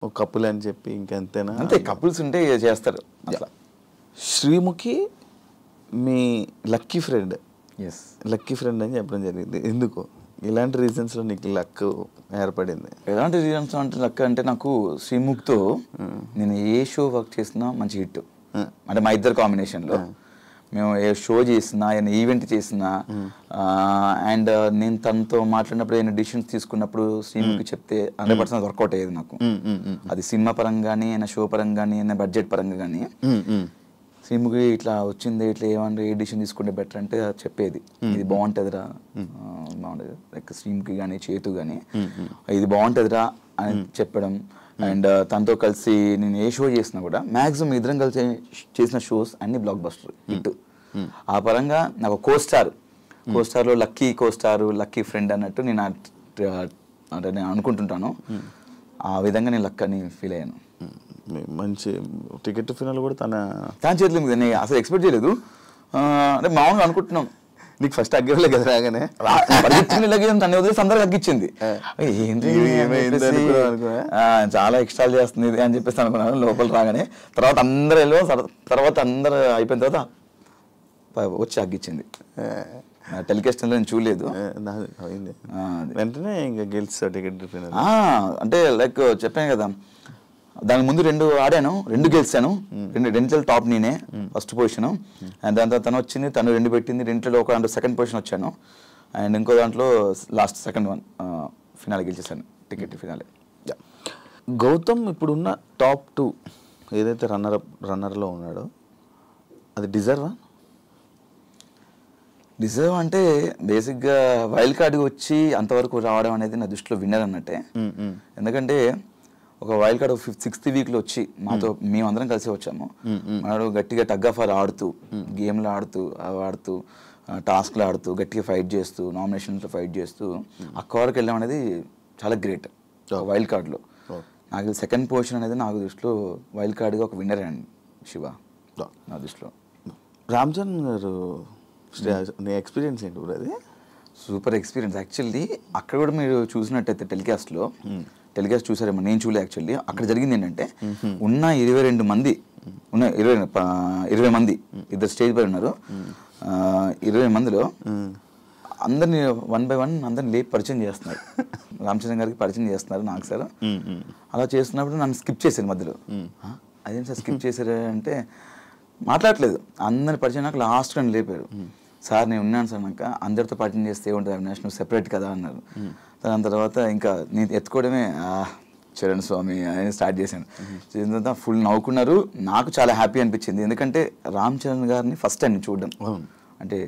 ఒక కపుల్ అని చెప్పి ఇంకంతేనా? అంతే, కపుల్స్ ఉంటే చేస్తారు అట్లా. శ్రీముఖి మీ lucky friend. Yes, lucky friend అని చెప్పడం జరిగింది. ఎందుకు, ఇలాంటి రీజన్స్లో నీకు లక్ ఏర్పడింది? ఎలాంటి రీజన్స్ అంటే లక్ అంటే, నాకు శ్రీముఖ్తో నేను ఏ షో వర్క్ చేసినా మంచి హిట్. అంటే మా ఇద్దరు కాంబినేషన్లో మేము ఏ షో చేసినా, ఏదైనా ఈవెంట్ చేసినా, అండ్ నేను తనతో మాట్లాడినప్పుడు ఏదైనా డిసిషన్స్ తీసుకున్నప్పుడు శ్రీముఖి చెప్తే 100% వర్కౌట్ అయ్యేది నాకు. అది సినిమా పరంగా కానీ, అయినా షో పరంగా కానీ, అయినా బడ్జెట్ పరంగా కానీ. శ్రీముఖి ఇట్లా వచ్చింది, ఇట్లా ఏమంటే ఏ డిసిషన్ తీసుకుంటే బెటర్ అంటే చెప్పేది, ఇది బాగుంటుందిరా, బాగుంటుంది. లైక్ శ్రీముఖి కానీ చేతు కానీ ఇది బాగుంటుందిరా అని చెప్పడం. అండ్ తనతో కలిసి నేను ఏ షో చేసినా కూడా మ్యాక్సిమం ఇద్దరం కలిసి చేసిన షోస్ అన్ని బ్లాక్ బస్టర్ హిట్. ఆ పరంగా నాకు కోస్టార్లో లక్కీ కోస్టార్, లక్కీ ఫ్రెండ్ అన్నట్టు నేను అంటే నేను అనుకుంటుంటాను. ఆ విధంగా నేను లక్ అని ఫీల్ అయ్యాను. మంచి టికెట్ ఫినాల్ కూడా తన చేతిలో ఉంది. నేను అసలు ఎక్స్పెక్ట్ చేయలేదు. అంటే మామూలుగా అనుకుంటున్నాం, నీకు ఫస్ట్ అగ్గరలే కదా రాగానే తన వదిలేసి అందరికి అగ్గిచ్చింది. చాలా ఎక్స్ట్రా చేస్తుంది ఇది అని చెప్పేసి అనుకున్నాను లోపల రాగానే. తర్వాత అందరూ అయిపోయిన తర్వాత వచ్చి అగ్గిచ్చింది. టెలికాస్ట్ నేను చూడలేదు, వెంటనే ఇంకా గెలిచా టికెట్ ఫినాల్. అంటే లైక్ చెప్పాను కదా, దాని ముందు 2 ఆడాను, 2 గెలిచాను. రెండింటిలో టాప్ నేనే, ఫస్ట్ పొజిషన్. అండ్ దాని తర్వాత తను వచ్చింది, తను 2 పెట్టింది. రెండింటిలో ఒక దాంట్లో సెకండ్ పొజిషన్ వచ్చాను. అండ్ ఇంకో దాంట్లో లాస్ట్ సెకండ్ వన్ ఫినాలే గెలిచేసాను, టికెట్ ఫినాలే. గౌతమ్ ఇప్పుడున్న టాప్ 2 ఏదైతే రన్నర్లో ఉన్నాడో అది డిజర్వ్ అంటే బేసిక్గా వైల్డ్ కార్డ్కి వచ్చి అంతవరకు రావడం అనేది నా దృష్టిలో విన్నర్ అన్నట్టే. ఎందుకంటే ఒక వైల్డ్ కార్డ్ 6th వీక్లో వచ్చి మాతో మేమందరం కలిసి వచ్చాము. మనడు గట్టిగా టగ్ ఆఫ్ వార్ ఆడుతూ, గేమ్లు ఆడుతూ టాస్క్లు ఆడుతూ, గట్టిగా ఫైట్ చేస్తూ, నామినేషన్స్లో ఫైట్ చేస్తూ అక్క వరకు వెళ్ళాం అనేది చాలా గ్రేట్. వైల్డ్ కార్డ్లో నాకు సెకండ్ పొజిషన్ అనేది నాకు దృష్టిలో వైల్డ్ కార్డ్గా ఒక విన్నర్ అండి శివ నా దృష్టిలో. రామ్ చరణ్ గారు నీ ఎక్స్పీరియన్స్ ఏంటి బ్రో? అది సూపర్ ఎక్స్పీరియన్స్ యాక్చువల్లీ. అక్కడ కూడా మీరు చూసినట్టయితే టెలికాస్ట్ చూసారేమో, నేను చూడలే యాక్చువల్లీ. అక్కడ జరిగింది ఏంటంటే, ఉన్న 22 మంది, 20 మంది ఇద్దరు స్టేజ్ పై ఉన్నారు. 20 మందిలో అందరినీ 1 by 1 అందరిని లేపి పరిచయం చేస్తున్నారు. రామచంద్ర గారికి పరిచయం చేస్తున్నారు నాకు సార్. అలా చేస్తున్నప్పుడు నన్ను స్కిప్ చేశారు మధ్యలో. అదేం సార్ స్కిప్ చేశారు అంటే, మాట్లాడలేదు. అందరిని పరిచయం నాకు లాస్ట్ నన్ను లేపారు. సార్ నేను ఉన్నాను సార్, నాకు అందరితో పరిచయం చేస్తే ఏముంటుంది అవినాష్, నువ్వు సెపరేట్ కదా అన్నారు. దాని తర్వాత ఇంకా నేను ఎత్తుకోవడమే చరణ్ స్వామి అని స్టార్ట్ చేశాను. చేసిన తర్వాత ఫుల్ నవ్వుకున్నారు. నాకు చాలా హ్యాపీ అనిపించింది, ఎందుకంటే రామ్ చరణ్ గారిని ఫస్ట్ టైం చూడడం, అంటే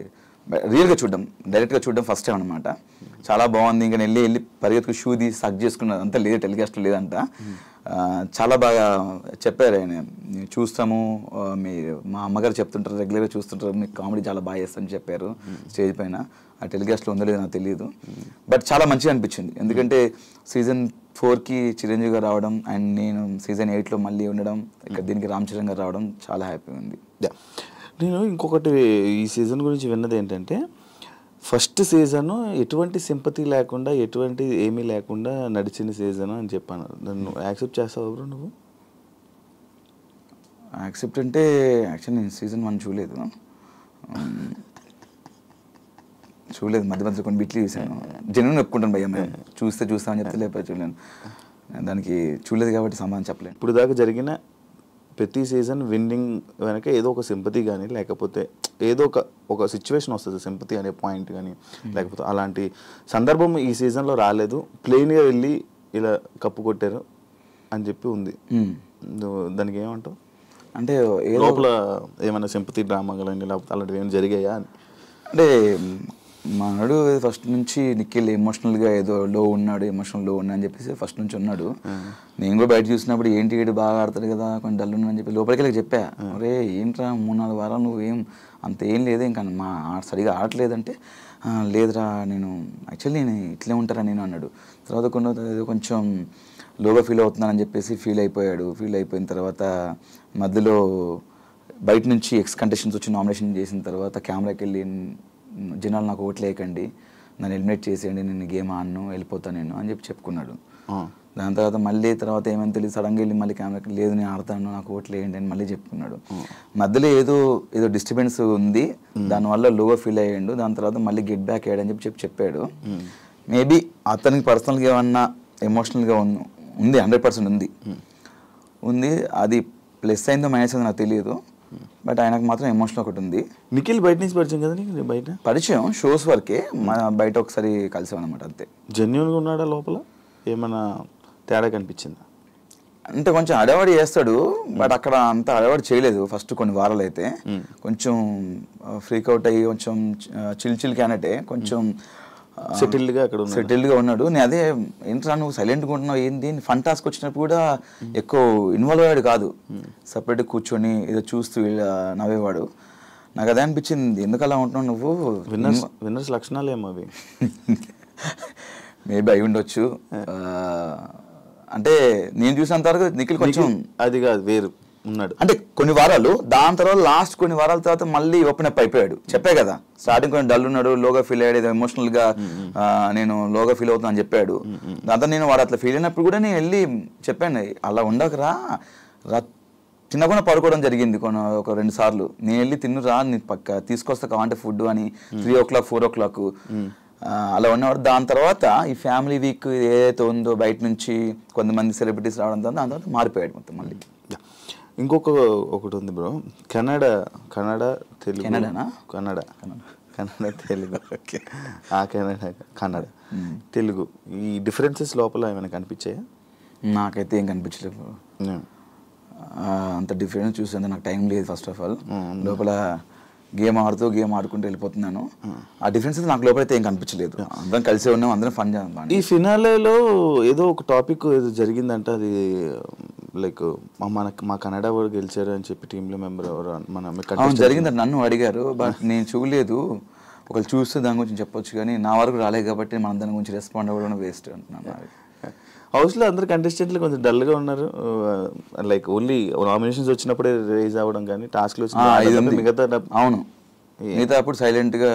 రియల్గా చూడడం, డైరెక్ట్గా చూడడం ఫస్ట్ టైం అనమాట. చాలా బాగుంది. ఇంకా వెళ్ళి పరిగెత్తుకు షూ తీసి సక్ చేసుకున్నది అంతా లేదు, టెలికాస్ట్ లేదంట. చాలా బాగా చెప్పారు ఆయన, చూస్తాము మా అమ్మగారు చెప్తుంటారు, రెగ్యులర్గా చూస్తుంటారు, మీకు కామెడీ చాలా బాగా చేస్తారని చెప్పారు స్టేజ్ పైన. ఆ టెలికాస్ట్లో ఉందో లేదో నాకు తెలియదు, బట్ చాలా మంచిగా అనిపించింది. ఎందుకంటే సీజన్ 4కి చిరంజీవి గారు రావడం, అండ్ నేను సీజన్ 8లో మళ్ళీ ఉండడం, ఇక్కడ దీనికి రామ్ చరణ్ గారు రావడం చాలా హ్యాపీగా ఉంది. నేను ఇంకొకటి ఈ సీజన్ గురించి విన్నది ఏంటంటే, ఫస్ట్ సీజన్ ఎటువంటి సింపతి లేకుండా, ఎటువంటి ఏమీ లేకుండా నడిచిన సీజన్ అని చెప్పాను. నన్ను యాక్సెప్ట్ చేస్తావు బ్రో నువ్వు? యాక్సెప్ట్ అంటే యాక్చువల్లీ నేను సీజన్ 1 చూడలేదు, మధ్య మధ్యలో కొన్ని బిట్లు చూసాను. జెన్యూన్ ఒప్పుకుంటాను భయ్య, మేము చూస్తామని చెప్తే లేకపోతే చూడలేను. దానికి చూడలేదు కాబట్టి సమాధానం చెప్పలేను. ఇప్పుడు దాకా జరిగిన ప్రతి సీజన్ విన్నింగ్ వెనక ఏదో ఒక సింపతి కానీ, లేకపోతే ఏదో ఒక సిచ్యువేషన్ వస్తుంది, సింపతి అనే పాయింట్ కానీ, లేకపోతే అలాంటి సందర్భం ఈ సీజన్లో రాలేదు. ప్లెయిన్గా వెళ్ళి ఇలా కప్పు కొట్టారు అని చెప్పి ఉంది. దానికి ఏమంటావు? అంటే లోపల ఏమైనా సింపతి డ్రామా కానీ లేకపోతే అలాంటివి ఏమైనా జరిగాయా అని? అంటే మనడు ఫస్ట్ నుంచి నిఖిల్ ఎమోషనల్గా ఏదో లో ఉన్నాడు అని చెప్పేసి ఫస్ట్ నుంచి ఉన్నాడు. నేను కూడా బయట చూసినప్పుడు ఏంటి వీడు బాగా ఆడతాడు కదా, కొంచెం డల్ ఉన్నాడని చెప్పి లోపలికి వెళ్ళి చెప్పా, అరే ఏంట్రా 3-4 వారాలు నువ్వు అంత ఏం లేదు, ఇంకా సరిగా ఆడలేదంటే లేదురా నేను యాక్చువల్లీ నేను ఇట్లే ఉంటారా నేను అన్నాడు. తర్వాత కొంచెం లోగా ఫీల్ అవుతున్నానని చెప్పేసి ఫీల్ అయిపోయిన తర్వాత మధ్యలో బయట నుంచి ఎక్స్ కంటెస్టెంట్స్ వచ్చి నామినేషన్ చేసిన తర్వాత కెమెరాకి వెళ్ళి, జనాలు నాకు ఓట్లు వేయకండి, నన్ను ఎలిమినేట్ చేసేయండి, నేను గేమ్ ఆడను, వెళ్ళిపోతాను నేను అని చెప్పి చెప్పుకున్నాడు. దాని తర్వాత ఏమని తెలియదు సడన్గా వెళ్ళి మళ్ళీ కెమెరాకి లేదు నేను ఆడతాను నాకు ఓట్లు వేయండి అని మళ్ళీ చెప్పుకున్నాడు. మధ్యలో ఏదో డిస్టర్బెన్స్ ఉంది దానివల్ల లోగా ఫీల్ అయ్యాడు. దాని తర్వాత మళ్ళీ గెట్ బ్యాక్ అయ్యాడని చెప్పాడు. మేబీ అతనికి పర్సనల్గా ఏమన్నా ఎమోషనల్గా ఉంది 100% ఉంది. అది ప్లస్ అయిందో మైనస్ అయిందో నాకు తెలియదు. బట్ ఆయనకు మాత్రం ఎమోషనల్ ఒకటి ఉంది. నిఖిల్ బయట నుంచి పరిచయం కదా నీకు? బయట పరిచయం షోస్ వరకే, బయట ఒకసారి కలిసామన్నమాట అంతే. జెన్యున్గా ఉన్నాడా లోపల? ఏమన్నా తేడా కనిపించిందా? అంటే కొంచెం అడవాడి చేస్తాడు బట్ అక్కడ అంత అడవాడి చేయలేదు. ఫస్ట్ కొన్ని వారాలు అయితే కొంచెం ఫ్రీక్ అవుట్ అయ్యి కొంచెం చిల్ క్యానటే కొంచెం సెటిల్డ్గా ఉన్నాడు. నేను అదే ఏంట్రా నువ్వు సైలెంట్గా ఉంటున్నావు ఏంటి, ఫన్ టాస్క్ వచ్చినప్పుడు కూడా ఎక్కువ ఇన్వాల్వ్ అయ్యాడు కాదు, సపరేట్గా కూర్చొని ఏదో చూస్తూ నవ్వేవాడు. నాకు అదే అనిపించింది ఎందుకు అలా ఉంటున్నావు నువ్వు. విన్నర్స్ లక్షణాలు ఏమో అవి. మేబీ అయి ఉండొచ్చు. అంటే నేను చూసినంత వరకు నిఖిల్ కొంచెం అది కాదు వేరు ఉన్నాడు అంటే కొన్ని వారాలు, దాని తర్వాత లాస్ట్ కొన్ని వారాల తర్వాత మళ్ళీ ఓపెన్ అప్ అయిపోయాడు. చెప్పే కదా స్టార్టింగ్ కొంచెం డల్ ఉన్నాడు, లోగా ఫీల్ అయ్యాడు, ఏదో ఎమోషనల్ గా నేను లోగా ఫీల్ అవుతున్నా అని చెప్పాడు. దాంతో నేను వాడు అట్లా ఫీల్ అయినప్పుడు కూడా నేను వెళ్ళి చెప్పాను అలా ఉండకరా, తినకుండా పడుకోవడం జరిగింది ఒక 2 సార్లు. నేను వెళ్ళి తిన్నురా నీ పక్క తీసుకొస్తా కావాలంటే ఫుడ్ అని 3 o'clock 4 o'clock అలా ఉన్నవాడు. దాని తర్వాత ఈ ఫ్యామిలీ వీక్ ఏదైతే ఉందో బయట నుంచి కొంతమంది సెలబ్రిటీస్ రావడంతో దాని తర్వాత మారిపోయాడు మొత్తం మళ్ళీ. ఒకటి ఉంది బ్రో, కన్నడ తెలుగు. కన్నడ తెలుగు కన్నడ తెలుగు ఈ డిఫరెన్సెస్ లోపల ఏమైనా కనిపించాయా? నాకైతే ఏం కనిపించలేదు. అంత డిఫరెన్స్ చూసేందుకు నాకు టైం లేదు. ఫస్ట్ ఆఫ్ ఆల్ లోపల గేమ్ ఆడుకుంటూ వెళ్ళిపోతున్నాను. ఆ డిఫరెన్సెస్ నాకు లోపలైతే ఏం కనిపించలేదు. అందరం కలిసే ఉన్నాం, అందరం ఫన్ చేద్దాం. ఈ ఫినాలేలో ఏదో ఒక టాపిక్ ఏదో జరిగిందంట, అది లైక్ మా కన్నడ వాడు గెలిచారు అని చెప్పి టీంలో మెంబర్ ఎవరు జరిగిందంట. నన్ను అడిగారు బట్ నేను చూడలేదు. ఒకళ్ళు చూస్తే దాని గురించి చెప్పొచ్చు కానీ నా వరకు రాలేదు కాబట్టి మనం దాని గురించి రెస్పాండ్ అవ్వడం వేస్ట్ అంటున్నాను. హౌస్లో అందరు కంటెస్టెంట్లు కొంచెం డల్గా ఉన్నారు. లైక్ ఓన్లీ నామినేషన్స్ వచ్చినప్పుడే రేజ్ అవ్వడం కానీ టాస్క్లు వచ్చిన మిగతా అవును మిగతా అప్పుడు సైలెంట్గా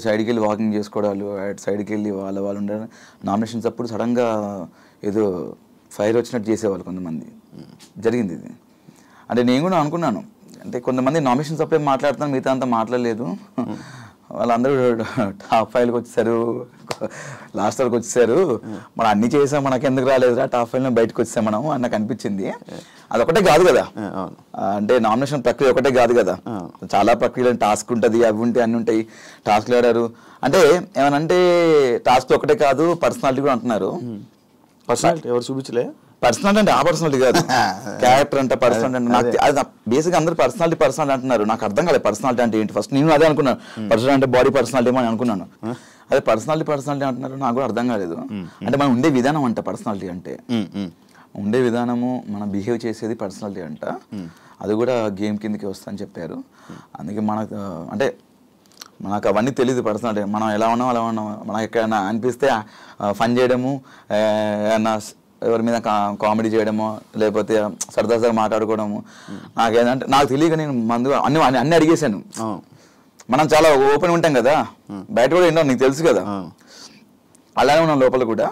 సైడ్కి వెళ్ళి వాకింగ్ చేసుకోవడాలు, సైడ్కి వెళ్ళి వాళ్ళు ఉండడం. నామినేషన్స్ అప్పుడు సడన్గా ఏదో ఫైర్ వచ్చినట్టు చేసేవాళ్ళు కొంతమంది. జరిగింది ఇది. అంటే నేను కూడా అనుకున్నాను అంటే కొంతమంది నామినేషన్స్ అప్పుడే మాట్లాడుతున్నాను, మిగతా అంతా మాట్లాడలేదు. వాళ్ళందరూ టాప్ 5కి వచ్చేసారు, లాస్ట్ వరకు వచ్చేసారు. మనం అన్ని చేసాం, మనకి ఎందుకు రాలేదురా టాప్ 5లో బయటకు వచ్చాం మనం అని నాకు అనిపించింది. అదొకటే కాదు కదా, అంటే నామినేషన్ ప్రక్రియ ఒకటే కాదు కదా, చాలా ప్రక్రియలు టాస్క్ ఉంటుంది, అవి ఉంటాయి, అన్ని ఉంటాయి. టాస్క్లు ఆడారు అంటే ఏమనంటే టాస్క్ ఒకటే కాదు, పర్సనాలిటీ కూడా అంటున్నారు. పర్సనాలిటీ ఎవరు చూపించలే? పర్సనాలిటీ అంటే ఆ పర్సనాలిటీ కాదు, క్యారెక్టర్ అంటే పర్సనాలిటీ అంటే నాకు అది బేసిక్గా అందరూ పర్సనాలిటీ అంటున్నారు. నాకు అర్థం కాలేదు పర్సనాలిటీ అంటే ఏంటి. ఫస్ట్ నేను అదే అనుకున్నాను, పర్సనాలిటీ అంటే బాడీ పర్సనాలిటీ అని అనుకున్నాను. అదే పర్సనాలిటీ అంటున్నారు, నాకు కూడా అర్థం కాలేదు. అంటే మనం ఉండే విధానం అంట పర్సనాలిటీ అంటే, ఉండే విధానము మనం బిహేవ్ చేసేది పర్సనాలిటీ అంట. అది కూడా గేమ్ కిందకి వస్తా అని చెప్పారు. అందుకే మనకు అంటే మనకు అవన్నీ తెలియదు పర్సనాలిటీ, మనం ఎలా ఉన్నాం అలా ఉన్నాం. మనకు ఎక్కడైనా అనిపిస్తే ఫన్ చేయడము, ఏమన్నా ఎవరి మీద కామెడీ చేయడము, లేకపోతే సరదాగా మాట్లాడుకోవడము. నాకేంటంటే నాకు తెలియక నేను అన్ని అడిగేశాను. మనం చాలా ఓపెన్ ఉంటాం కదా, బయట కూడా ఏంటో నీకు తెలుసు కదా, అలానే ఉన్నాం లోపల కూడా.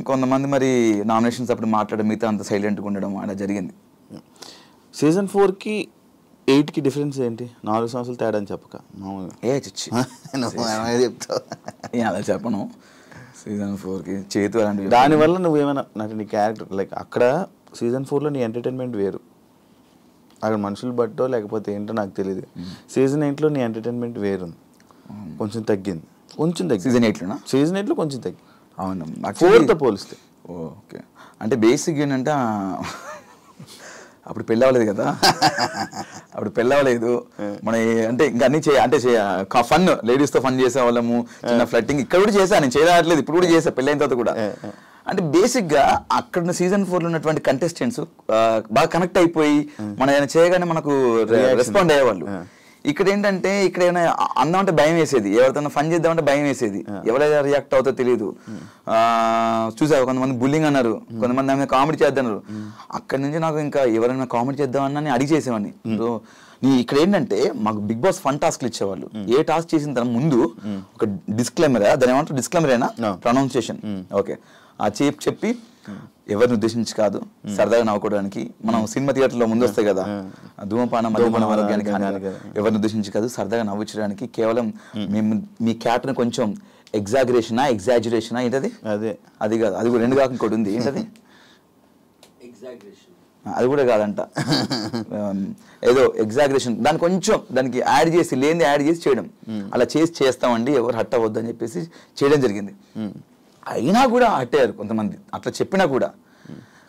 కొంతమంది మరి నామినేషన్స్ అప్పుడు మాట్లాడడం, మిగతా అంత సైలెంట్గా ఉండడం అలా జరిగింది. సీజన్ 4కి 8కి డిఫరెన్స్ ఏంటి? 4 సంవత్సరాలు తేడా అని చెప్పక చిచ్చి చెప్తావు అలా చెప్పను. సీజన్ 4కి చేతు అలాంటివి. దానివల్ల నువ్వేమైనా నాకు నీ క్యారెక్టర్ లైక్ అక్కడ సీజన్ 4లో నీ ఎంటర్టైన్మెంట్ వేరు, అక్కడ మనుషులు బట్టో లేకపోతే ఏంటో నాకు తెలియదు. సీజన్ 8లో నీ ఎంటర్టైన్మెంట్ వేరు, కొంచెం తగ్గింది. సీజన్ 8లో కొంచెం తగ్గింది. అవును, 4తో పోలిస్తే. ఓకే, అంటే బేసిక్ ఏంటంటే అప్పుడు పెళ్ళి అవ్వలేదు కదా, అప్పుడు పెళ్ళి అవ్వలేదు మన అంటే ఇంకా అన్ని అంటే ఫన్ లేడీస్తో ఫన్ చేసేవాళ్ళము, చిన్న ఫ్లట్టింగ్ ఇక్కడ కూడా చేశాను, నేను చేయట్లేదు ఇప్పుడు కూడా చేసా పెళ్ళైన తర్వాత కూడా. అంటే బేసిక్గా అక్కడ సీజన్ 4లో ఉన్నటువంటి కంటెస్టెంట్స్ బాగా కనెక్ట్ అయిపోయి మనం ఏమైనా చేయగానే మనకు రెస్పాండ్ అయ్యేవాళ్ళు. ఇక్కడ ఏంటంటే ఇక్కడ ఏమైనా అందామంటే భయం వేసేది, ఎవరితో ఫన్ చేద్దామంటే భయం వేసేది, ఎవరైనా రియాక్ట్ అవుతో తెలియదు. చూసావు కొంతమంది బుల్లింగ్ అన్నారు, కొంతమంది ఆమె కామెడీ చేద్దన్నారు. అక్కడి నుంచి నాకు ఇంకా ఎవరైనా కామెడీ చేద్దామన్నా అడిగి చేసేవాడిని. సో ఇక్కడ ఏంటంటే మాకు బిగ్ బాస్ ఫన్ టాస్క్లు ఇచ్చేవాళ్ళు. ఏ టాస్క్ చేసిన తర్వాత ముందు ఒక డిస్క్లైమర్, దాని ఏమంటారు డిస్క్లైమరేనా ప్రొనౌన్సియేషన్, ఓకే ఆ చెప్పి ఎవరిని ఉద్దేశించి కాదు, సరదాగా నవ్వుకోవడానికి. మనం సినిమా థియేటర్లో ముందు వస్తాయి కదా, ధూమపానం మద్యపానం ఆరోగ్యానికి ఎవరిని ఉద్దేశించి కాదు, సరదాగా నవ్వించడానికి. కేవలం మేము మీ క్యారెక్టర్ కొంచెం ఎగ్జాజరేషనా ఏంటది, అది కాదు, అది కూడా 2 కాక ఇంకోటి ఉంది, ఏంటది అది కూడా కాదంట, ఏదో ఎగ్జాగరేషన్, దాన్ని కొంచెం దానికి యాడ్ చేసి లేని యాడ్ చేసి చేయడం. అలా చేస్తామండి, ఎవరు హట్ అవ్వద్దు అని చెప్పేసి చేయడం జరిగింది. అయినా కూడా హట్టయ్యారు కొంతమంది, అట్లా చెప్పినా కూడా.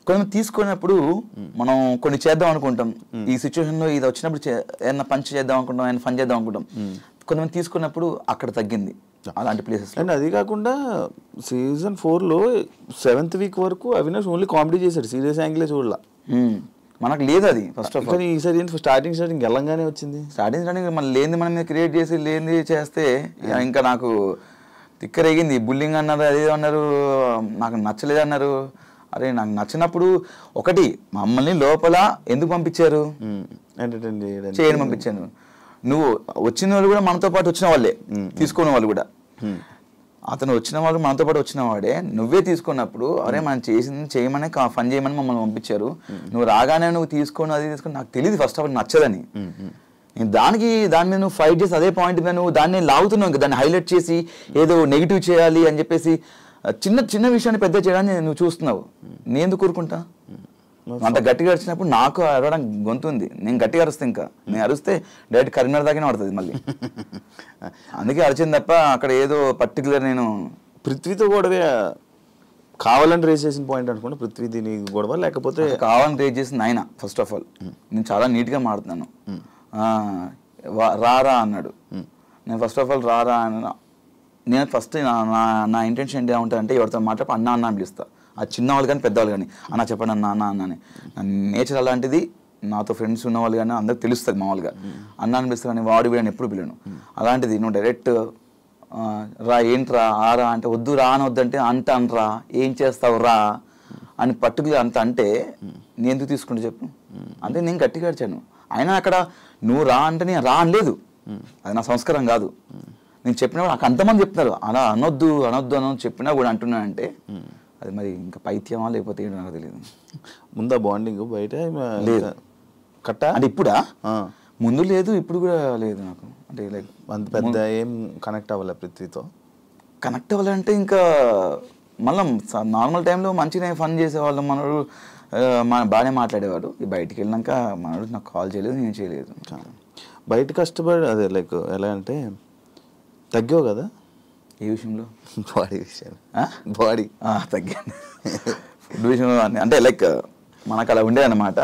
కొంతమంది తీసుకున్నప్పుడు మనం కొన్ని చేద్దాం అనుకుంటాం, ఈ సిచ్యువేషన్లో ఇది వచ్చినప్పుడు ఏదైనా పంచ్ చేద్దాం అనుకుంటాం, ఏమైనా ఫన్ చేద్దాం అనుకుంటాం. కొంతమంది తీసుకున్నప్పుడు అక్కడ తగ్గింది అలాంటి ప్లేసెస్. అండ్ అది కాకుండా సీజన్ 4లో 7th వీక్ వరకు అవినాష్ ఓన్లీ కామెడీ చేశాడు, సీరియస్ యాంగిలే చూడలా. మనకు లేదు అది ఫస్ట్ ఆఫ్ ఆల్. ఈసారి స్టార్టింగ్ వెళ్ళంగానే వచ్చింది. స్టార్టింగ్ మన లేని మన మీద క్రియేట్ చేసి లేని చేస్తే ఇంకా నాకు తిక్కరేగింది. బుల్లింగ్ అన్నారు, అదేదో అన్నారు, నాకు నచ్చలేదు అన్నారు. అరే నాకు నచ్చినప్పుడు ఒకటి మమ్మల్ని లోపల ఎందుకు పంపించారు, చేయని పంపించాను. నువ్వు వచ్చిన వాళ్ళు కూడా మనతో పాటు వచ్చిన వాళ్ళే, తీసుకున్న వాళ్ళు కూడా. అతను వచ్చిన వాళ్ళు మనతో పాటు వచ్చిన వాడే, నువ్వే తీసుకున్నప్పుడు అరే మనం చేసింది చేయమని ఫన్ చేయమని మమ్మల్ని పంపించారు, నువ్వు రాగానే నువ్వు తీసుకొని అది తీసుకొని నాకు తెలియదు ఫస్ట్ ఆఫ్ ఆల్ నచ్చదని. దాని మీద నువ్వు ఫైట్ చేసి అదే పాయింట్ మీద నువ్వు దాన్ని లాగుతున్నావు, ఇంకా దాన్ని హైలైట్ చేసి ఏదో నెగిటివ్ చేయాలి అని చెప్పేసి చిన్న విషయాన్ని పెద్ద చేయడాన్ని నువ్వు చూస్తున్నావు. నేను ఎందుకు కూరుకుంటా? అంత గట్టిగా అరిచినప్పుడు నాకు అరవడానికి గొంతు ఉంది, నేను గట్టిగా అరుస్తే ఇంకా నేను అరిస్తే డైరెక్ట్ కరీంనగర్ దాకానే పడుతుంది మళ్ళీ. అందుకే అరిచింది తప్ప అక్కడ ఏదో పర్టికులర్ నేను పృథ్వీతో గొడవే కావాలని రేస్ చేసిన పాయింట్ అనుకుంటా. పృథ్వీ దీని గొడవ లేకపోతే కావాలని రేస్ చేసింది ఆయన. ఫస్ట్ ఆఫ్ ఆల్ నేను చాలా నీట్గా మాడుతున్నాను, రారా అన్నాడు. నేను ఫస్ట్ ఆఫ్ ఆల్ రారా అన్న, నేను ఫస్ట్ నా ఇంటెన్షన్ ఏంటి ఉంటుందంటే ఎవరితో మాట్లాడి అన్న అని పిలుస్తా, అది చిన్నవాళ్ళు కానీ పెద్దవాళ్ళు కానీ అన్న చెప్పండి అన్న అన్న అని. నేచర్ అలాంటిది, నాతో ఫ్రెండ్స్ ఉన్నవాళ్ళు కానీ అందరికి తెలుస్తుంది మామూలుగా అన్న అని పిలుస్తారు, కానీ వాడు వీడని ఎప్పుడు పిలను. అలాంటిది నువ్వు డైరెక్ట్ రా ఏంట్రా ఆరా అంటే వద్దు, రా అని వద్దంటే అంత అనరా ఏం చేస్తావు రా అని పర్టికులర్ అంత అంటే నేను ఎందుకు తీసుకుంటే చెప్పు. అంటే నేను గట్టిగా అడిచాను. అయినా అక్కడ నువ్వు రా అంటే నేను రా అనలేదు, అది నా సంస్కారం కాదు. నేను చెప్పినా నాకు అంతమంది చెప్తున్నారు అలా అనొద్దు అని చెప్పినా కూడా అంటున్నానంటే అది మరి ఇంకా పైత్యమా లేకపోతే ఏంటో నాకు తెలియదు. ముందా బాండింగ్ బయట లేదు కట్ట అంటే ఇప్పుడా? ముందు లేదు, ఇప్పుడు కూడా లేదు నాకు. అంటే లైక్ అంత పెద్ద ఏం కనెక్ట్ అవ్వాలి పృథ్వీతో. కనెక్ట్ అవ్వాలంటే ఇంకా మళ్ళీ నార్మల్ టైంలో మంచిగా ఫన్ చేసేవాళ్ళం, మనోడు బాగానే మాట్లాడేవాడు. బయటికి వెళ్ళినాక మనోడు నాకు కాల్ చేయలేదు, నేను చేయలేదు. బయట కష్టపడి అదే లైక్ ఎలా అంటే తగ్గావు కదా ఏ విషయంలో? బాడీ విషయం. బాడీ తగ్గాను ఫుడ్ విషయంలో. అంటే లైక్ మనకు అలా ఉండేదన్నమాట.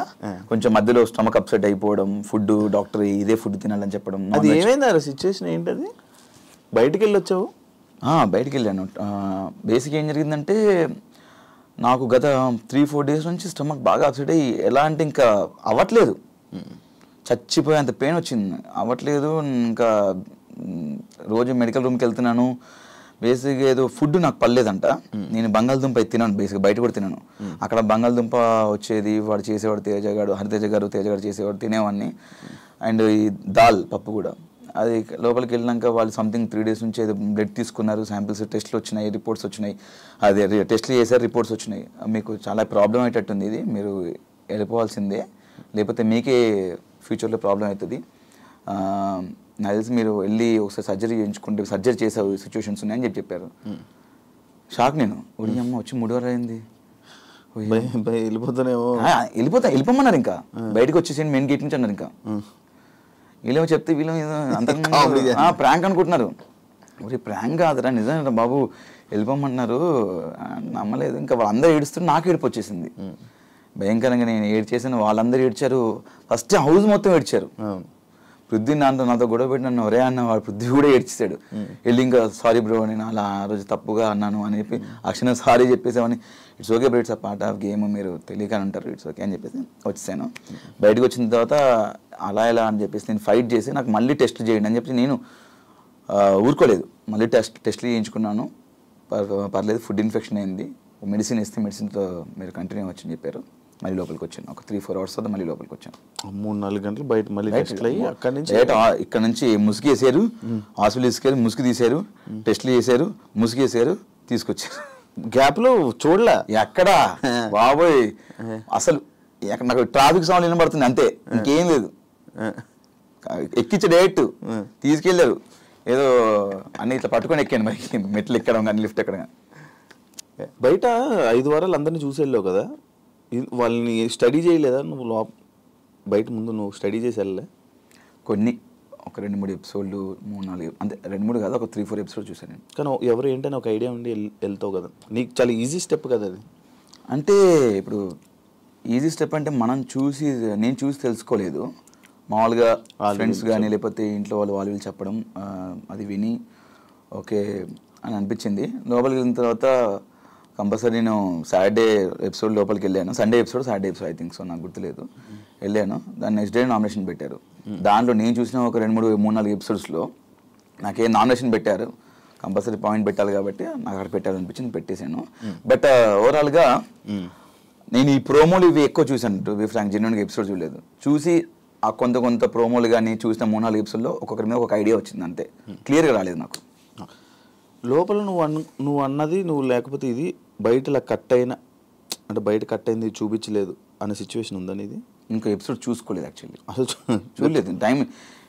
కొంచెం మధ్యలో స్టమక్ అప్సెట్ అయిపోవడం, ఫుడ్ డాక్టర్ ఇదే ఫుడ్ తినాలని చెప్పడం. అది ఏమైంది ఆ సిచ్యువేషన్ ఏంటది? బయటికి వెళ్ళి వచ్చావు? బయటికి వెళ్ళాను. బేసిక్ ఏం జరిగిందంటే నాకు గత 3-4 డేస్ నుంచి స్టమక్ బాగా అప్సెట్ అయ్యి ఎలా అంటే ఇంకా అవ్వట్లేదు, చచ్చిపోయేంత పెయిన్ వచ్చింది, అవ్వట్లేదు. ఇంకా రోజు మెడికల్ రూమ్కి వెళ్తున్నాను. బేసిక్గా ఏదో ఫుడ్ నాకు పర్లేదంట. నేను బంగాళదుంప తినాను, బేసిక్గా బయట కూడా తినాను. అక్కడ బంగాళదుంప వచ్చేది, వాడు చేసేవాడు హరితేజ గారు చేసేవాడు, తినేవాడిని. అండ్ ఈ దాల్ పప్పు కూడా, అది లోపలికి వెళ్ళినాక వాళ్ళు సంథింగ్ 3 డేస్ నుంచి ఏదో బ్లడ్ తీసుకున్నారు, శాంపిల్స్ టెస్ట్లు వచ్చినాయి, రిపోర్ట్స్ వచ్చినాయి. అదే టెస్ట్లు చేశారు, రిపోర్ట్స్ వచ్చినాయి, మీకు చాలా ప్రాబ్లం అయ్యేటట్టుంది, ఇది మీరు వెళ్ళిపోవాల్సిందే, లేకపోతే మీకే ఫ్యూచర్లో ప్రాబ్లం అవుతుంది, నాకు తెలిసి మీరు వెళ్ళి ఒకసారి సర్జరీ చేయించుకుంటే సర్జరీ చేసే సిచ్యువేషన్స్ ఉన్నాయని చెప్పారు. షాక్ నేను, ఒడి అమ్మ వచ్చి 3 వారాలు అయింది, వెళ్ళిపోమన్నారు. ఇంకా బయటకు వచ్చేసి మెయిన్ గేట్ నుంచి అన్నారు. ఇంకా వీళ్ళేమో చెప్తే వీళ్ళు అంత ప్రాంక్ అనుకుంటున్నారు. ఒరే ప్రాంక్ కాదురా నిజంగా బాబు వెళ్ళిపోమంటున్నారు, నమ్మలేదు. ఇంకా వాళ్ళందరూ ఏడుస్తుంటే నాకు ఏడుపు వచ్చేసింది భయంకరంగా. నేను ఏడ్చేసాను, వాళ్ళందరూ ఏడ్చారు, ఫస్ట్ హౌస్ మొత్తం ఏడ్చారు. పృథ్వీ నాతో గొడవ పెట్టి నన్ను ఒరే అన్న, వాడు పృథ్వీ కూడా ఏడ్చేసాడు. వెళ్ళి ఇంకా సారీ బ్రో నేను అలా ఆ రోజు తప్పుగా అన్నాను అని చెప్పి అక్షణ సారీ చెప్పేసామని. It's okay bro, it's a part of game, మీరు తెలియక అంటారు, ఇట్స్ ఓకే అని చెప్పేసి వచ్చేసాను. బయటకు వచ్చిన తర్వాత అలా ఎలా అని చెప్పేసి నేను ఫైట్ చేసి నాకు మళ్ళీ టెస్ట్ చేయండి అని చెప్పి నేను ఊరుకోలేదు, మళ్ళీ టెస్ట్లు చేయించుకున్నాను. పర్లేదు, ఫుడ్ ఇన్ఫెక్షన్ అయింది, మెడిసిన్ ఇస్తే మెడిసిన్తో మీరు కంటిన్యూ వచ్చని చెప్పారు. మళ్ళీ లోపలికి వచ్చాను, ఒక 3-4 అవర్స్ తర్వాత మళ్ళీ లోపలికి వచ్చాను. 3-4 గంటలు బయట మళ్ళీ ఇక్కడ నుంచి ముసుగు వేసారు, హాస్పిటల్ తీసుకెళ్ళి ముసుగు తీశారు, టెస్ట్లు చేశారు, ముసుగు వేసారు, తీసుకొచ్చారు. గ్యాప్లో చూడలే ఎక్కడా బాబోయ్ అసలు నాకు ట్రాఫిక్ సౌండ్ వినబడుతుంది అంతే, ఇంకేం లేదు. ఎక్కించే డైరెక్ట్ తీసుకెళ్ళారు, ఏదో అన్ని ఇట్లా పట్టుకొని ఎక్కాను మరి, మెట్లు ఎక్కడం కానీ లిఫ్ట్ ఎక్కడం కానీ. బయట 5 వారాలు అందరినీ చూసి వెళ్ళావు కదా, వాళ్ళని స్టడీ చేయలేదా నువ్వు? బయట ముందు నువ్వు స్టడీ చేసి వెళ్ళలే? కొన్ని ఒక 2-3 ఎపిసోడ్లు 3-4 అంతే, 2-3 కాదు, ఒక 3-4 ఎపిసోడ్ చూసాను నేను. కానీ ఎవరు ఏంటని ఒక ఐడియా ఉండి వెళ్తావు కదా, నీకు చాలా ఈజీ స్టెప్ కదా అది. అంటే ఇప్పుడు ఈజీ స్టెప్ అంటే నేను చూసి తెలుసుకోలేదు, మామూలుగా ఫ్రెండ్స్ కానీ లేకపోతే ఇంట్లో వాళ్ళు వీళ్ళు చెప్పడం, అది విని ఓకే అని అనిపించింది. లోపలికి వెళ్ళిన తర్వాత కంపల్సరీ నేను సాటర్డే ఎపిసోడ్ లోపలికి వెళ్ళాను, Sunday episode Saturday episode I think so, నాకు గుర్తులేదు. వెళ్ళాను, దాన్ని నెక్స్ట్ డే నామినేషన్ పెట్టారు. దాంట్లో నేను చూసిన ఒక 2-3-4 ఎపిసోడ్స్లో నాకేం నామినేషన్ పెట్టారు, కంపల్సరీ పాయింట్ పెట్టాలి కాబట్టి నాకు అక్కడ పెట్టాలనిపించింది, పెట్టేశాను. బట్ ఓవరాల్గా నేను ఈ ప్రోమోలు ఇవి ఎక్కువ చూశాను, టు బి ఫ్రాంక్ జెన్యూన్గా ఎపిసోడ్ చూడలేదు. చూసి ఆ కొంత ప్రోమోలు కానీ చూసిన 3-4 ఎపిసోడ్లో ఒక్కొక్కరి మీద ఒక ఐడియా వచ్చింది అంతే, క్లియర్గా రాలేదు నాకు. లోపల నువ్వు అన్నది నువ్వు లేకపోతే ఇది బయట కట్ అయింది చూపించలేదు అనే సిచ్యువేషన్ ఉందని ఇది ఇంకా ఎపిసోడ్ చూసుకోలేదు యాక్చువల్లీ, అసలు చూడలేదు టైం.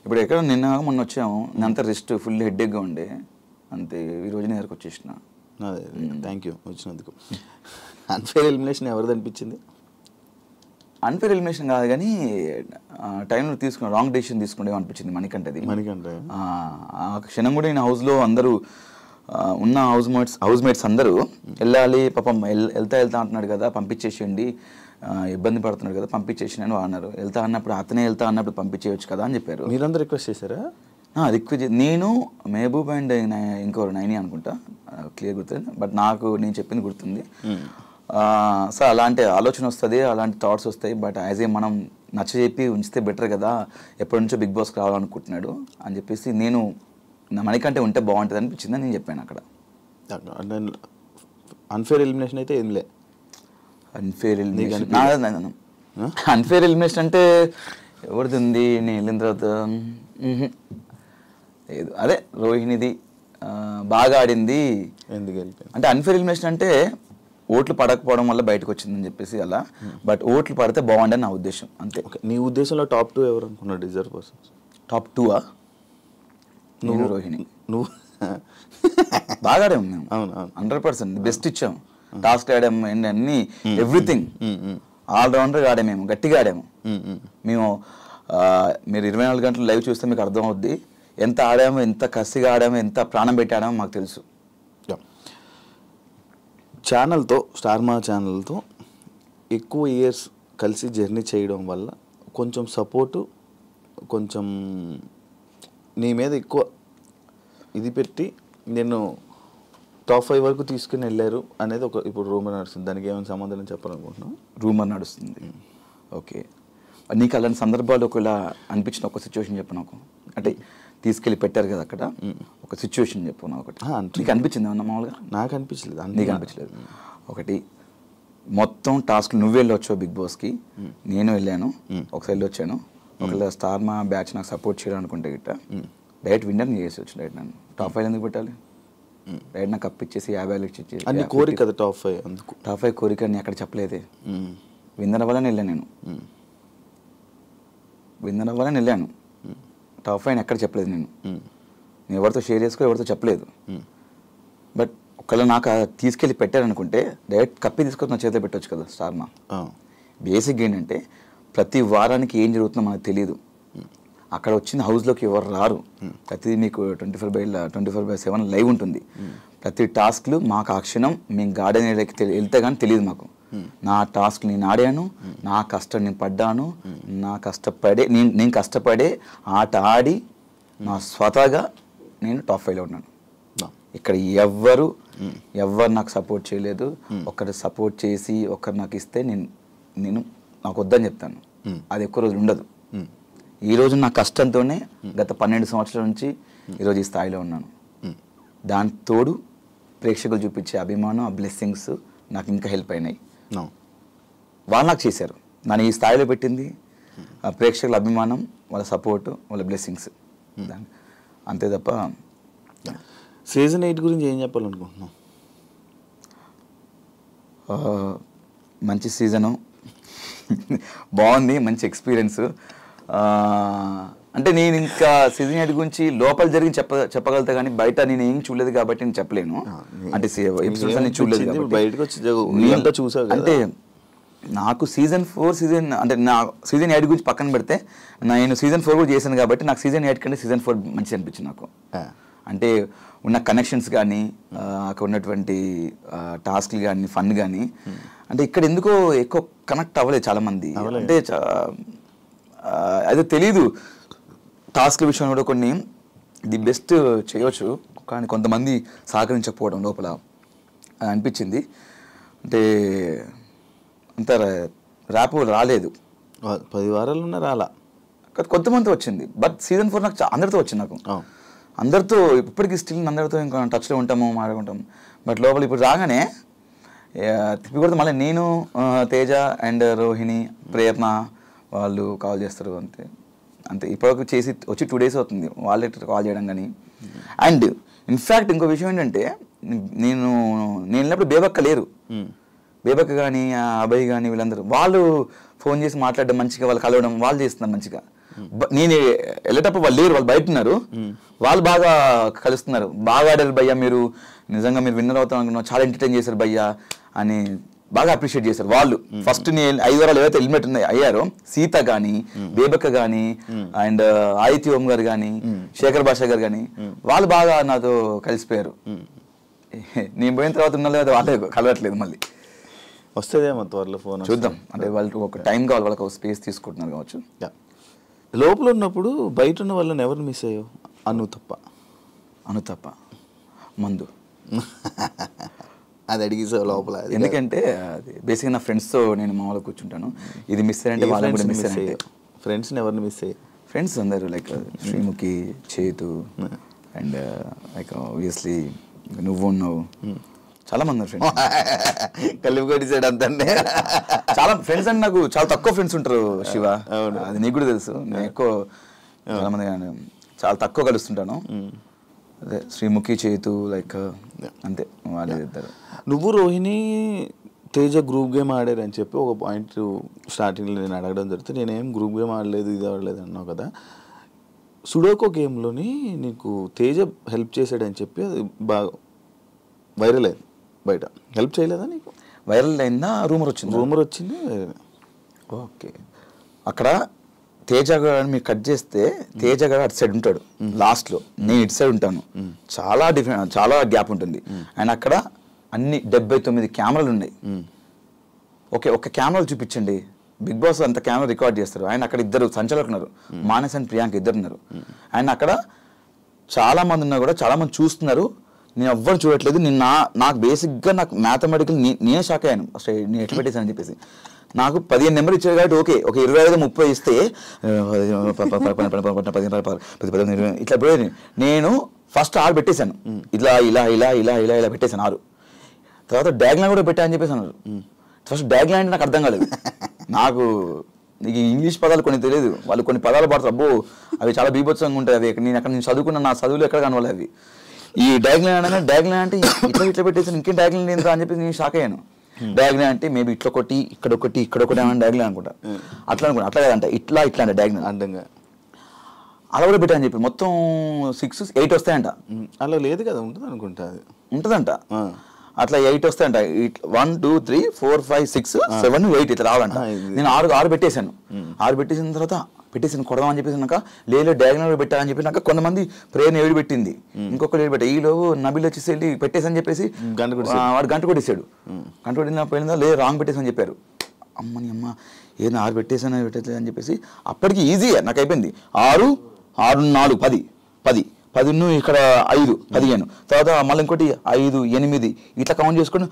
ఇప్పుడు ఎక్కడ మొన్న వచ్చాము, అంతా రెస్ట్ ఫుల్ హెడ్ఏక్గా ఉండే అంతే, ఈ రోజు నేను వచ్చేసిన. అదే థ్యాంక్ యూ వచ్చినందుకు. అన్ఫేర్ ఎలిమినేషన్ ఎవరిది అనిపించింది? అన్ఫేర్ ఎలిమినేషన్ కాదు కానీ టైంలో తీసుకున్న రాంగ్ డెసిషన్ తీసుకుంటే అనిపించింది మణికంఠది. ఆ క్షణం కూడా నేను హౌస్లో అందరూ ఉన్న హౌస్ మేట్స్ అందరూ వెళ్ళాలి పాపం, వెళ్తా అంటున్నాడు కదా పంపించేసేయండి, ఇబ్బంది పడుతున్నాడు కదా పంపించేసి అని అన్నారు. అతనే వెళ్తా అన్నప్పుడు పంపించేయచ్చు కదా అని చెప్పారు. మీరందరూ రిక్వెస్ట్ చేశారా? రిక్వెస్ట్ నేను, మహబూబ్ అండ్ ఇంకోరు 9 అనుకుంటా, క్లియర్ గుర్తుంది, బట్ నేను చెప్పింది గుర్తుంది. సో అలాంటి ఆలోచన వస్తుంది, అలాంటి థాట్స్ వస్తాయి, బట్ యాజ్ ఏ మనం నచ్చజెప్పి ఉంచితే బెటర్ కదా, ఎప్పటి నుంచో బిగ్ బాస్కి రావాలనుకుంటున్నాడు అని చెప్పేసి నేను మణికంటే ఉంటే బాగుంటుంది అనిపించిందని నేను చెప్పాను అక్కడ. అన్ఫేర్ ఎలిమినేషన్ అయితే ఏం లే. అన్ఫేర్ ఎలిమినేషన్ అంటే ఎవరిది ఉంది, నేను వెళ్ళిన తర్వాత లేదు, అదే రోహిణిది బాగా ఆడింది. ఎందుకు అంటే అన్ఫేర్ ఎలిమినేషన్ అంటే ఓట్లు పడకపోవడం వల్ల బయటకు వచ్చిందని చెప్పేసి అలా, బట్ ఓట్లు పడితే బాగుండని నా ఉద్దేశం అంతే. నీ ఉద్దేశంలో టాప్ 2 ఎవరు అనుకున్నాడు డిజర్వ్ పర్సన్స్? టాప్ 2 నువ్వు రోహిణి. నువ్వు బాగా ఆడాము మేము, 100% బెస్ట్ ఇచ్చాం, టాస్క్ ఆడాము, అన్ని ఎవ్రీథింగ్ ఆల్రౌండర్గా ఆడాము, మేము గట్టిగా ఆడాము. మేము మీరు 24 గంటలు లైవ్ చూస్తే మీకు అర్థం అవుద్ది ఎంత ఆడామో, ఎంత కసిగా ఆడామో, ఎంత ప్రాణం పెట్టి ఆడామో మాకు తెలుసు. స్టార్ మా ఛానల్తో ఎక్కువ ఇయర్స్ కలిసి జర్నీ చేయడం వల్ల కొంచెం సపోర్టు, కొంచెం నీ మీద ఎక్కువ ఇది పెట్టి నేను టాప్ 5 వరకు తీసుకుని వెళ్ళారు అనేది ఇప్పుడు రూమర్ నడుస్తుంది. దానికి ఏమైనా సమాధానం చెప్పాలనుకుంటున్నావు? రూమర్ నడుస్తుంది, ఓకే. నీకు అలాంటి సందర్భాలు ఒకవేళ అనిపించిన ఒక సిచ్యువేషన్ చెప్పు నాకు, అంటే తీసుకెళ్ళి పెట్టారు కదా అక్కడ, ఒక సిచ్యువేషన్ చెప్పు నాకు ఒకటి. నీకు అనిపించింది ఏమన్నా మామూలుగా? నాకు అనిపించలేదు. నీకు అనిపించలేదు? ఒకటి మొత్తం టాస్క్ నువ్వు వెళ్ళొచ్చావు బిగ్ బాస్కి, నేను వెళ్ళాను, ఒకసారి వెళ్ళొచ్చాను. ఒకవేళ స్టార్ మా బ్యాచ్ నాకు సపోర్ట్ చేయాలనుకుంటే గిట్ట డైరెక్ట్ విన్నర్ చేసి వచ్చి డైరెక్ట్ నన్ను టాప్ 5 ఎందుకు పెట్టాలి? డైరెక్ట్ నాకు కప్ ఇచ్చేసి 50 ఇచ్చేసి అన్ని కోరిక కదా టాప్ 5. అందుకు టాప్ 5 కోరిక నేను అక్కడ చెప్పలేదే, విన్నర్ అవ్వాలని వెళ్ళాను నేను, విన్నర్ అవ్వాలని వెళ్ళాను. టాప్ 5 ఎక్కడ చెప్పలేదు నేను ఎవరితో షేర్ చేసుకో, ఎవరితో చెప్పలేదు. బట్ ఒకవేళ నాకు తీసుకెళ్ళి పెట్టారనుకుంటే డైరెక్ట్ కప్పి తీసుకొని నా చేతిలో పెట్టవచ్చు కదా స్టార్ మా. బేసిక్ ఏంటంటే ప్రతి వారానికి ఏం జరుగుతుందో మనకు తెలియదు, అక్కడ వచ్చిన హౌస్లోకి ఎవరు రారు, ప్రతిదీ మీకు 24/7 లైవ్ ఉంటుంది. ప్రతి టాస్క్లు మాకు ఆ క్షణం మేము గార్డెన్ ఏరియాకి వెళ్తే కానీ తెలియదు మాకు. నా టాస్క్ నేను ఆడాను, నా కష్టం నేను పడ్డాను, నేను కష్టపడే ఆట ఆడి నా స్వతహాగా నేను టాప్ 5లో ఉన్నాను. ఇక్కడ ఎవ్వరు నాకు సపోర్ట్ చేయలేదు. ఒకరు సపోర్ట్ చేసి ఒకరు నాకు ఇస్తే నేను నాకు వద్దని చెప్తాను, అది ఎక్కువ రోజులు ఉండదు. ఈరోజు నా కష్టంతోనే గత 12 సంవత్సరాల నుంచి ఈరోజు ఈ స్థాయిలో ఉన్నాను. దాని తోడు ప్రేక్షకులు చూపించే అభిమానం, ఆ బ్లెస్సింగ్స్ నాకు ఇంకా హెల్ప్ అయినాయి. వాళ్ళు నాకు చేశారు, నన్ను ఈ స్థాయిలో పెట్టింది ఆ ప్రేక్షకుల అభిమానం, వాళ్ళ సపోర్టు, వాళ్ళ బ్లెస్సింగ్స్, అంతే తప్ప. సీజన్ 8 గురించి ఏం చెప్పాలనుకుంటున్నాం? మంచి సీజను, బాగుంది, మంచి ఎక్స్పీరియన్స్. అంటే నేను ఇంకా సీజన్ 8 గురించి లోపల జరిగి చెప్పగలుగుతా కానీ బయట నేను ఏం చూడలేదు కాబట్టి నేను చెప్పలేను. అంటే ఎపిసోడ్స్ అన్ని చూడలేదు అంటే నాకు సీజన్ 4 అంటే నా సీజన్ 8 గురించి పక్కన పెడితే నేను సీజన్ 4 కూడా చేశాను కాబట్టి నాకు సీజన్ 8 కంటే సీజన్ 4 మంచిగా అనిపించింది నాకు. అంటే ఉన్న కనెక్షన్స్ కానీ అక్కడ ఉన్నటువంటి టాస్క్లు కానీ ఫన్ కానీ అంటే ఇక్కడ ఎందుకో ఎక్కువ కనెక్ట్ అవ్వలేదు చాలామంది. అంటే అదే తెలీదు, టాస్క్ల విషయంలో కూడా కొన్ని ది బెస్ట్ చేయవచ్చు కానీ కొంతమంది సహకరించకపోవడం లోపల అనిపించింది. అంటే అంత ర్యాప్ రాలేదు, 10 వారాలు ఉన్న రాలా, కొంతమందితో వచ్చింది. బట్ సీజన్ 4 నాకు అందరితో వచ్చింది. నాకు అందరితో ఇప్పటికీ స్టిల్ అందరితో ఇంకా టచ్లో ఉంటాము, మాట్లాడుకుంటాము. బట్ లోపల ఇప్పుడు రాగానే తిప్పి కొడితే మళ్ళీ నేను, తేజ అండ్ రోహిణి, ప్రేరణ వాళ్ళు కాల్ చేస్తారు. అంతే అంతే ఇప్పటివరకు చేసి వచ్చి 2 days అవుతుంది వాళ్ళే కాల్ చేయడం కానీ. అండ్ ఇన్ఫ్యాక్ట్ ఇంకో విషయం ఏంటంటే నేను వెళ్ళినప్పుడు బేబక్క లేరు. బేబక్క కానీ అభయ్ కానీ వీళ్ళందరూ వాళ్ళు ఫోన్ చేసి మాట్లాడడం, మంచిగా వాళ్ళు కలవడం వాళ్ళు చేస్తున్నారు మంచిగా. నేను వెళ్ళేటప్పుడు వాళ్ళు లేరు, వాళ్ళు బయట ఉన్నారు. వాళ్ళు బాగా కలుస్తున్నారు, బాగా ఆడారు భయ్యా, మీరు నిజంగా మీరు విన్నర్ అవుతాం అనుకున్నాం, చాలా ఎంటర్టైన్ చేశారు భయ్యా అని బాగా అప్రిషియేట్ చేశారు వాళ్ళు. ఫస్ట్ నేను 5 వారాలు ఏవైతే ఎలిమినేట్ అయ్యారో సీత కానీ, బేబక్క కానీ, అండ్ ఆదిత్య ఓం గారు కానీ, శేఖర్ భాషా గారు కానీ వాళ్ళు బాగా నాతో కలిసిపోయారు. నేను పోయిన తర్వాత ఉన్న లేదా వాళ్ళే కలవట్లేదు. మళ్ళీ వస్తుందేమో త్వరలో ఫోన్, చూద్దాం. అంటే వాళ్ళకి ఒక టైం కావాలి, వాళ్ళకి ఒక స్పేస్ తీసుకుంటున్నారు కావచ్చు. లోపల ఉన్నప్పుడు బయట ఉన్న వాళ్ళని ఎవరు మిస్ అయ్యో? అను తప్ప మందు అది అడిగిసా లోపల. ఎందుకంటే అది బేసిక్గా నా ఫ్రెండ్స్తో నేను మామూలుగా కూర్చుంటాను. ఇది మిస్ అయ్యంటే వాళ్ళని కూడా మిస్ అయ్యాయి. ఫ్రెండ్స్ని ఎవరిని మిస్ అయ్యాయి? ఫ్రెండ్స్ అందరూ లైక్ శ్రీముఖి, చేతు అండ్ లైక్ ఆబ్వియస్లీ నువ్వు ఉన్నావు, చాలా మంది ఫ్రెండ్స్ కలిపి కొట్టేసాడు అంతే. చాలా ఫ్రెండ్స్ అంటే నాకు చాలా తక్కువ ఫ్రెండ్స్ ఉంటారు శివ, అది నీకు కూడా తెలుసు. నేను ఎక్కువ చాలా మంది చాలా తక్కువ కలుస్తుంటాను. అదే శ్రీముఖి, చేతు లైక్ అంతే వాళ్ళే ఇద్దరు. నువ్వు రోహిణి తేజ గ్రూప్ గేమ్ ఆడారు అని చెప్పి ఒక పాయింట్ స్టార్టింగ్లో నేను అడగడం జరుగుతుంది. నేనేం గ్రూప్ గేమ్ ఆడలేదు, ఇది ఆడలేదు అన్నావు కదా. సుడోకో గేమ్లోని నీకు తేజ హెల్ప్ చేశాడని చెప్పి అది బాగా వైరల్ అయింది బయట. హెల్ప్ చేయలేదా నీకు? వైరల్ అయిందా? రూమర్ వచ్చింది. ఓకే, అక్కడ తేజ గారు మీరు కట్ చేస్తే తేజ గారు అటు సైడ్ ఉంటాడు లాస్ట్లో, నేను ఇటు సైడ్ ఉంటాను. చాలా డిఫరెంట్, చాలా గ్యాప్ ఉంటుంది. అండ్ అక్కడ అన్ని 79 కెమెరాలు ఉన్నాయి. ఓకే, ఒక కెమెరాలు చూపించండి. బిగ్ బాస్ అంత కెమెరా రికార్డ్ చేస్తారు. ఆయన అక్కడ 2 సంచాలకులు ఉన్నారు, మానస్ అండ్ ప్రియాంక 2 ఉన్నారు. అండ్ అక్కడ చాలా మంది ఉన్నా కూడా చాలా మంది చూస్తున్నారు. నేను ఎవ్వరు చూడట్లేదు. నేను నాకు బేసిక్గా నాకు మ్యాథమెటికల్ నేనే షాక్ అయ్యాను అసలు నేను ఎట్లా పెట్టేసానని చెప్పేసి. నాకు 15 నెంబర్ ఇచ్చారు కాబట్టి ఓకే, ఒక 25-30 ఇస్తే 15 ఇట్లా పోయేది. నేను ఫస్ట్ 6 పెట్టేశాను, ఇలా ఇలా ఇలా ఇలా ఇలా ఇలా పెట్టేశాను 6. తర్వాత డాగ్లైన్ కూడా పెట్టా అని చెప్పేసి అన్నారు. ఫస్ట్ డాగ్లైన్ అంటే నాకు అర్థం కాలేదు. నాకు నీకు ఇంగ్లీష్ పదాలు కొన్ని తెలియదు, వాళ్ళు కొన్ని పదాలు పడతారు, అబ్బో అవి చాలా బీభత్సంగా ఉంటాయి. అవి నేను అక్కడ నేను చదువుకున్న నా చదువులు ఎక్కడ కనవాలి అవి. ఈ డాగ్లైన్ అనగా డాగ్లైన్ అంటే ఇట్లా పెట్టేసాను, ఇంకేం డాగ్లైన్ ఏంటో అని చెప్పి నేను షాక్ అయ్యాను. డాగ్లైన్ అంటే మేబీ ఇట్లా ఒకటి ఇక్కడ ఒకటి ఇక్కడ ఒకటి ఏమన్నా డాగ్లైన్ అనుకుంటా, అట్లా అనుకుంటా. అట్లా కదంట, ఇట్లా ఇట్లా అంటే డాగ్లైన్ అంటంగా అలా కూడా పెట్టా అని చెప్పి. మొత్తం 6-8 వస్తాయంట. అలా లేదు కదా, ఉంటుంది అనుకుంటా. అది ఉంటుందంట, అట్లా 8 వస్తాయంట. 1 2 3 4 5 6 7 8 ఇట్లా రావాలంట. నేను 6 పెట్టేశాను. 6 పెట్టేసిన తర్వాత పెట్టేసాను కొడదామని చెప్పేసినాక లేదు డాగ్లైన్ పెట్టాలని చెప్పినాక కొంతమంది ప్రేరణ 7 పెట్టింది, ఇంకొకటి 7 పెట్టా. ఈలో నబిల్ వచ్చేసి వెళ్ళి పెట్టేసని చెప్పేసి వాడు గంట కొట్టేసాడు. గంట కొట్టిన పోయిందా లేదు రాంగ్ పెట్టేసని చెప్పారు. అమ్మని అమ్మ ఏదైనా 6 పెట్టేసాను పెట్టేది అని చెప్పేసి అప్పటికి ఈజీగా నాకు అయిపోయింది. 6 6 4 10 10 ఇక్కడ 5 15 తర్వాత మళ్ళీ ఇంకోటి 5 8 ఇట్లా కౌంట్ చేసుకొని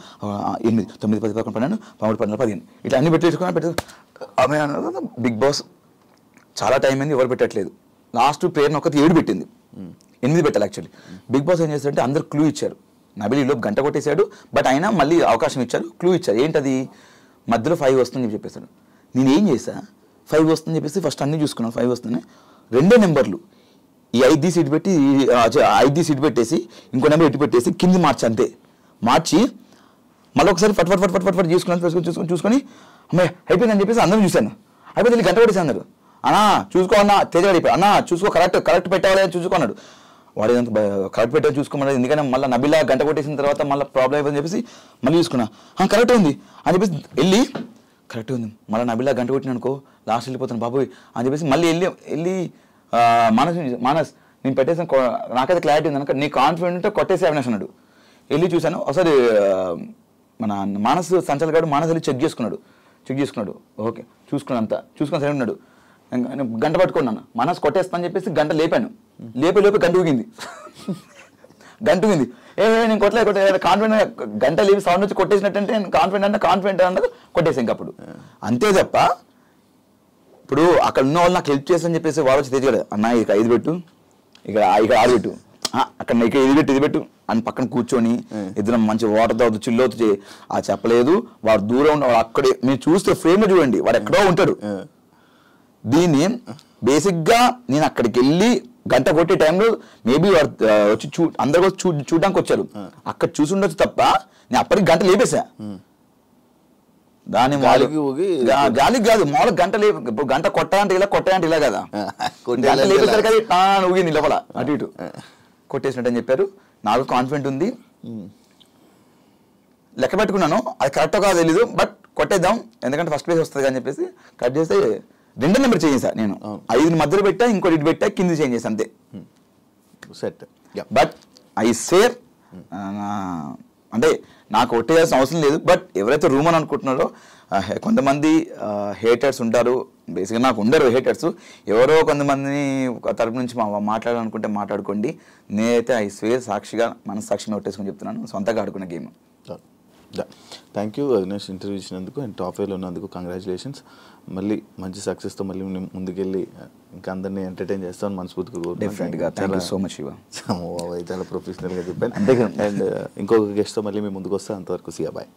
8 9 10 11 12 13 14 15 ఇట్లా అన్ని పెట్టేసుకుని ఆమె బిగ్ బాస్ చాలా టైం అయింది, ఎవరు పెట్టట్లేదు. లాస్ట్ ప్రేరణ ఒకటి 7 పెట్టింది, 8 పెట్టాలి యాక్చువల్లీ. బిగ్ బాస్ ఏం చేస్తారంటే అందరు క్లూ ఇచ్చారు. నబిల్ ఈలోపు గంట కొట్టేశాడు, బట్ అయినా మళ్ళీ అవకాశం ఇచ్చారు, క్లూ ఇచ్చారు. ఏంటది మధ్యలో 5 వస్తుందని చెప్పేశాడు. నేను ఏం చేశా, 5 వస్తుందని చెప్పేసి ఫస్ట్ అన్ని చూసుకున్నాను. 5 వస్తుంది, 2 నెంబర్లు ఈ 5 సీట్ పెట్టి 5 సీట్ పెట్టేసి ఇంకో నెంబర్ ఎట్టి పెట్టేసి కింది మార్చి అంతే. మార్చి మళ్ళీ ఒకసారి ఫట్ ఫట్ ఫట్ ఫట్ ఫట్ ఫట్ చూసుకొని అమ్మాయి అయిపోయిందని చెప్పేసి అందరూ చూశాను. అయిపోయింది గంట కొట్టేసి అన్నారు. అన్నా చూసుకో అన్న తేజగాడు అయిపోయి అన్నా చూసుకో కరెక్ట్ పెట్టాలి అని చూసుకున్నాడు. వాడు ఏదంతా కరెక్ట్ పెట్టాలి చూసుకోమన్నాడు. ఎందుకంటే మళ్ళీ నబిలా గంట కొట్టేసిన తర్వాత మళ్ళీ ప్రాబ్లం అయిపోయిందని చెప్పేసి మళ్ళీ చూసుకున్నా. కరెక్ట్ ఉంది అని చెప్పేసి వెళ్ళి కరెక్ట్ ఉంది మళ్ళీ నబిలా గంట కొట్టిన అనుకో లాస్ట్ వెళ్ళిపోతాను బాబోయ్ అని చెప్పేసి మళ్ళీ వెళ్ళి మానస్ నేను పెట్టేసాను నాకైతే క్లారిటీ ఉంది కనుక నీ కాన్ఫిడెంట్ ఉంటే కొట్టేసి అవినాష్ అన్నాడు. వెళ్ళి చూశాను ఒకసారి మన మానస్ సంచల్ గారు మానస్ వెళ్ళి చెక్ చేసుకున్నాడు. ఓకే చూసుకున్నాను అంతా చూసుకొని సరే ఉన్నాడు. గంట పట్టుకున్నాను మానస్ కొట్టేస్తా అని చెప్పేసి గంట లేపాను. లేపి గంట ఊగింది. నేను కొట్టలేదు కాన్ఫిడెంట్ గంట లేపి సౌండ్ వచ్చి కొట్టేసినట్టంటే నేను కాన్ఫిడెంట్ అన్నది కొట్టేసాను. ఇంకా అప్పుడు అంతే తప్ప ఇప్పుడు అక్కడ ఉన్న వాళ్ళు నాకు హెల్ప్ చేస్తాను చెప్పేసి వాడు వచ్చి తెచ్చాడు. అన్న ఇక 5 పెట్టు ఇక్కడ 6 పెట్టు అక్కడ ఇక్కడ ఇది పెట్టు అని పక్కన కూర్చొని ఇద్దరం మంచి వాటర్ తాగుతూ చిల్లవుతూ చేయి. ఆ చెప్పలేదు వాడు దూరం ఉన్నవాడు అక్కడే మీరు చూస్తే ఫ్రేమ్ చూడండి వాడు ఎక్కడో ఉంటాడు. దీన్ని బేసిక్గా నేను అక్కడికి వెళ్ళి గంట కొట్టే టైంలో మేబీ వచ్చి అందరు చూడడానికి వచ్చారు. అక్కడ చూసి ఉండొచ్చు తప్ప నేను అప్పటికి గంట లేపేసా. దాని గాలికి కాదు మామూలుగా గంట ఇప్పుడు గంట కొట్టాలంటే ఇలా కదా గంట లేపేసారు కదా ఊగింది లోపల అటు ఇటు కొట్టేసినట్టు అని చెప్పారు. నాకు కాన్ఫిడెంట్ ఉంది లెక్క పెట్టుకున్నాను. అది కరెక్టో కాదో తెలీదు బట్ కొట్టేద్దాం ఎందుకంటే ఫస్ట్ ప్లేస్ వస్తుంది అని చెప్పేసి కట్ చేస్తే 2 నెంబర్ చేంజ్ చేశా నేను. 5 మధ్యలో పెట్టా ఇంకోటి ఇటు పెట్టా కింద చేంజ్ చేసా అంతే. బట్ ఐ సేర్ అంటే నాకు కొట్టేయాల్సిన అవసరం లేదు. బట్ ఎవరైతే రూమ్ అని అనుకుంటున్నారో కొంతమంది హేటర్స్ ఉంటారు. బేసిక్గా నాకు ఉండరు హేటర్స్. ఎవరో కొంతమందిని తరపు నుంచి మాట్లాడాలనుకుంటే మాట్లాడుకోండి. నేనైతే ఐ స్వేర్ సాక్షిగా మనస్సాక్షిగా కొట్టేసుకొని చెప్తున్నాను సొంతగా ఆడుకున్న game. Thank you Avinash interview ఇచ్చినందుకు అండ్ టాప్ 5లో ఉన్నందుకు కంగ్రాచులేషన్స్. మళ్ళీ మంచి సక్సెస్తో మళ్ళీ ముందుకెళ్ళి ఇంకా అందరినీ ఎంటర్టైన్ చేస్తామని మనస్ఫూర్తిగా డెఫినెట్గా thank you so much Shiva. చాలా ప్రొఫెషనల్గా చెప్పాను. అండ్ ఇంకొక గెస్ట్తో మళ్ళీ మేము ముందుకు వస్తాం. అంతవరకు సియా బాయ్.